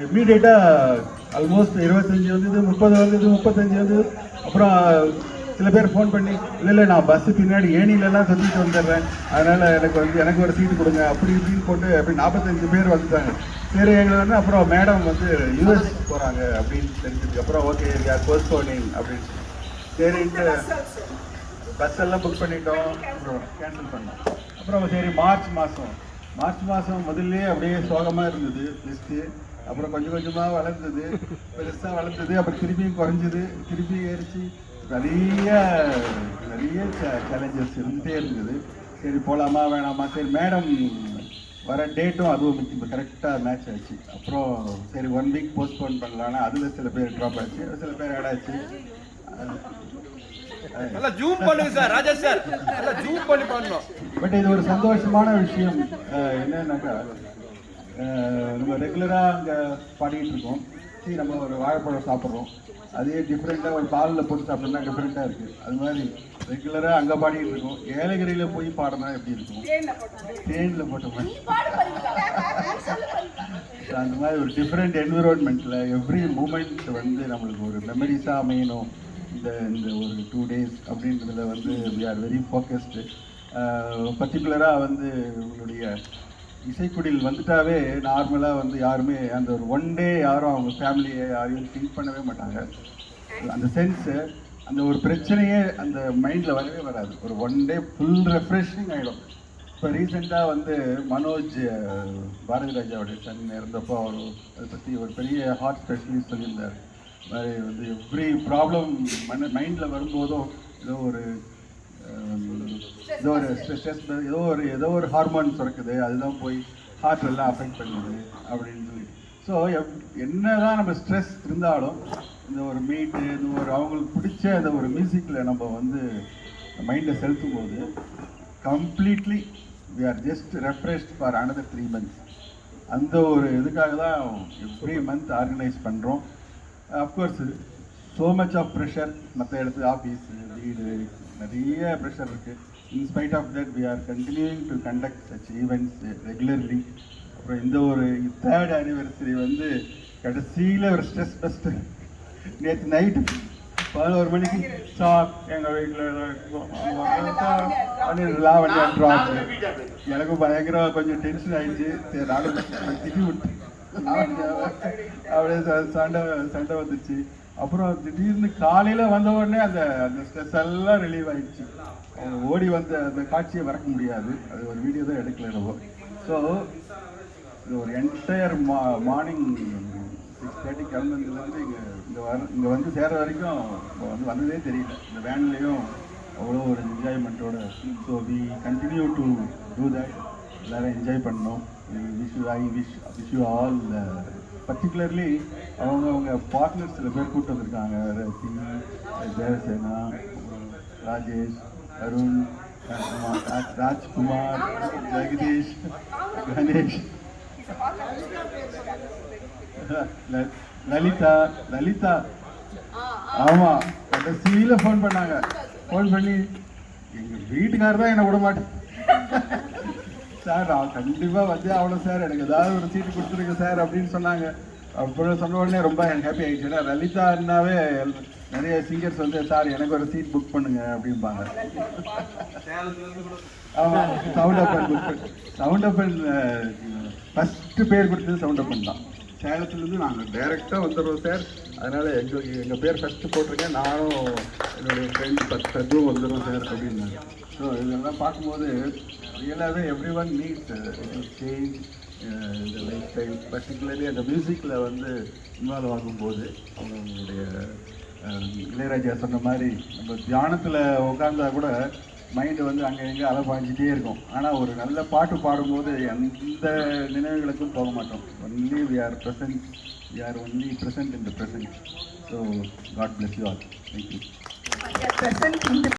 இம்மீடியட்டாக ஆல்மோஸ்ட் 25 வந்தது, 30 வந்தது, 35 வந்தது. அப்புறம் சில பேர் ஃபோன் பண்ணி இல்லை நான் பஸ்ஸு பின்னாடி ஏணிலெல்லாம் சுற்றிட்டு வந்துடுறேன், அதனால் எனக்கு ஒரு சீட்டு கொடுங்க அப்படி இப்படின்னு போட்டு அப்படி 45 பேர் வந்துட்டாங்க. சரி எங்களை வந்து அப்புறம் மேடம் வந்து யூஎஸ் போகிறாங்க அப்படின்னு தெரிஞ்சதுக்கு அப்புறம் ஓகே யார் போஸ்ட்போனிங் அப்படின்னு சரின்ட்டு பஸ் எல்லாம் புக் பண்ணிட்டோம். அப்புறம் கேன்சல் பண்ணோம். அப்புறம் சரி மார்ச் மாதம் முதல்ல அப்படியே சோகமாக இருந்தது லிஸ்ட்டு. அப்புறம் கொஞ்சம் கொஞ்சமாக வளர்ந்தது, பெருசாக வளர்ந்தது. அப்புறம் திருப்பியும் குறைஞ்சிது, திருப்பி ஏறிச்சு. நிறைய சேலஞ்சஸ் இருந்துகிட்டே இருந்தது. சரி போகலாமா வேணாமா, சரி மேடம் வர டேட்டும் அதுவும் இப்போ கரெக்டாக மேட்ச் ஆச்சு. அப்புறம் சரி 1 வீக் போஸ்ட்போன் பண்ணலான்னா அதில் சில பேர் ட்ராப் ஆச்சு, சில பேர் ஆட் ஆச்சு. பட் இது ஒரு சந்தோஷமான விஷயம் என்னன்னாக்கா, நம்ம ரெகுலராக அங்கே பாடிக்கிட்டு இருக்கோம். சரி நம்ம ஒரு வாழைப்பழம் சாப்பிட்றோம், அதே டிஃப்ரெண்ட்டாக ஒரு பாலில் போட்டு சாப்பிட்டோம்னா டிஃப்ரெண்ட்டாக இருக்குது. அது மாதிரி ரெகுலராக அங்கே பாடிக்கிட்டு இருக்கோம். ஏலகிரியில் போய் பாடினா எப்படி இருக்கும், தேனில் போட்ட மாதிரி. அந்த மாதிரி ஒரு டிஃப்ரெண்ட் என்விரான்மெண்ட்டில் எவ்ரி மூமெண்ட் வந்து நம்மளுக்கு ஒரு மெமரிஸாக அமையணும். இந்த ஒரு 2 days அப்படின்றதுல வந்து வி ஆர் வெரி ஃபோக்கஸ்டு. பர்டிகுலராக வந்து உங்களுடைய இசைக்குடியில் வந்துட்டாவே நார்மலாக வந்து யாருமே அந்த ஒரு 1 day யாரும் அவங்க ஃபேமிலியை யாரையும் திங்க் பண்ணவே மாட்டாங்க. அந்த சென்ஸு, அந்த ஒரு பிரச்சனையே அந்த மைண்டில் வரவே வராது. ஒரு 1 day ஃபுல் ரெஃப்ரெஷிங் ஆகிடும். இப்போ ரீசெண்டாக வந்து மனோஜ் பாரதி ராஜாவுடைய சன் இருந்தப்போ அவர் அதை பற்றி ஒரு பெரிய ஹார்ட் ஸ்பெஷலிஸ்ட் சொல்லியிருந்தார். மாதிரி வந்து எவ்ரி ப்ராப்ளம் மைண்டில் வரும்போதும் ஏதோ ஒரு ஹார்மோன் சுரக்குது, அதுதான் போய் ஹார்ட் எல்லாம் அஃபெக்ட் பண்ணுது அப்படின்னு சொல்லி. ஸோ என்ன தான் நம்ம ஸ்ட்ரெஸ் இருந்தாலும் இந்த ஒரு மீட்டு, இந்த ஒரு அவங்களுக்கு பிடிச்ச அந்த ஒரு மியூசிக்கில் நம்ம வந்து மைண்டை செலுத்தும் போது completely we are just refreshed for another 3 months. அந்த ஒரு இதுக்காக தான் எவ்ரி மந்த் ஆர்கனைஸ் பண்ணுறோம். Of course so much of pressure, மற்ற இடத்துல ஆஃபீஸ் வீடு நிறைய ப்ரெஷர் இருக்குது. In spite of that we are continuing to conduct such events regularly. அப்புறம் இந்த ஒரு 3rd anniversary வந்து கடைசியில் ஒரு ஸ்ட்ரெஸ் பஸ்ட்டு. நேற்று நைட்டு 11 மணிக்கு சார் எங்கள் வீட்டில் ட்ராப். எனக்கும் பயங்கர கொஞ்சம் டென்ஷன் ஆகிடுச்சு. சரி நானும் திட்டி விட்டு அப்படியே சண்டை வந்துச்சு. அப்புறம் திடீர்னு காலையில் வந்த உடனே அந்த ஸ்ட்ரெஸ் எல்லாம் ரிலீவ் ஆகிடுச்சு. அவங்க ஓடி வந்து அந்த காட்சியை மறக்க முடியாது. அது ஒரு வீடியோ தான் எடுக்கல நம்ம. ஸோ இது ஒரு என்டையர் மார்னிங் 6:30 கிளம்புனதுலேருந்து இங்கே வந்து சேர்ற வரைக்கும் வந்ததே தெரியல. இந்த வேன்லேயும் அவ்வளோ ஒரு என்ஜாய்மெண்ட்டோட. So we continue to do that. எல்லோரும் என்ஜாய் பண்ணோம். Wish you all. பர்டிகுலர்லி அவங்க பார்ட்னர்ஸ் சில பேர் கூப்பிட்டு வந்திருக்காங்க. ரசி, தேவசேனா, ராஜேஷ், அருண், ராஜ்குமார், ஜெகதீஷ், கணேஷ், லலிதா. ஆமாம், கடைசியில் ஃபோன் பண்ணாங்க. ஃபோன் பண்ணி எங்கள் வீட்டுக்காரர் தான் என்னை விட மாட்டேன் சார், நான் கண்டிப்பாக வந்து அவ்வளோ சார், எனக்கு ஏதாவது ஒரு சீட்டு கொடுத்துருங்க சார் அப்படின்னு சொன்னாங்க. அப்புறம் சொன்ன உடனே ரொம்ப ஹாப்பி ஆகிடுச்சு. ஏன்னா லலிதான்னாவே நிறைய சிங்கர்ஸ் வந்து சார் எனக்கு ஒரு சீட் புக் பண்ணுங்க அப்படிம்பாங்க. ஆமாம், சவுண்ட் அப்பன் ஃபஸ்ட்டு பேர் கொடுத்தது சவுண்ட் அப்பன் தான். சேலத்துலேருந்து நாங்கள் டைரெக்டாக வந்துடுறோம் சார், அதனால் எங்கள் பேர் ஃபஸ்ட்டு போட்டிருக்கேன், நானும் என்னுடைய ஃப்ரெண்ட் ஃபஸ்ட்டும் வந்துடுறோம் சார் அப்படின்னாங்க. ஸோ இதெல்லாம் பார்க்கும்போது ரியலாகவே எவ்ரி ஒன் நீட்ஸ் சேஞ்ச் இந்த லைஃப் ஸ்டைல். பர்டிகுலர்லி அந்த மியூசிக்கில் வந்து இன்வால்வ் ஆகும்போது அவங்களுடைய இளையராஜா சொன்ன மாதிரி நம்ம தியானத்தில் உட்காந்தா கூட மைண்டு வந்து அங்கே எங்கே அலைப்பாஞ்சிட்டே இருக்கும். ஆனால் ஒரு நல்ல பாட்டு பாடும்போது எந்த நினைவுகளுக்கும் போக மாட்டோம். Only we are only present in the present. So God bless you all. Thank you.